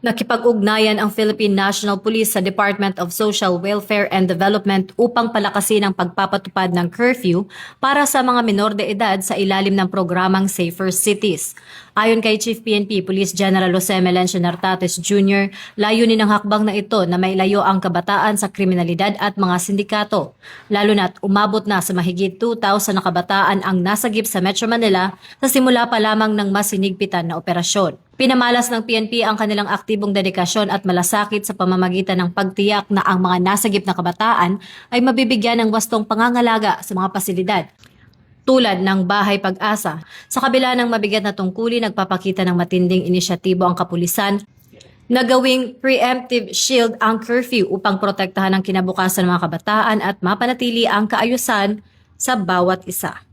Nakipag-ugnayan ang Philippine National Police sa Department of Social Welfare and Development upang palakasin ang pagpapatupad ng curfew para sa mga menor de edad sa ilalim ng programang Safer Cities. Ayon kay Chief PNP Police General Jose Melencio Nartates Jr., layunin ng hakbang na ito na mailayo ang kabataan sa kriminalidad at mga sindikato. Lalo na't umabot na sa mahigit 2,000 na kabataan ang nasagip sa Metro Manila sa simula pa lamang ng mas sinigpitan na operasyon. Pinamalas ng PNP ang kanilang aktibong dedikasyon at malasakit sa pamamagitan ng pagtiyak na ang mga nasagip na kabataan ay mabibigyan ng wastong pangangalaga sa mga pasilidad, tulad ng Bahay Pag-asa. Sa kabila ng mabigat na tungkulin, nagpapakita ng matinding inisyatibo ang kapulisan na gawing preemptive shield ang curfew upang protektahan ang kinabukasan ng mga kabataan at mapanatili ang kaayusan sa bawat isa.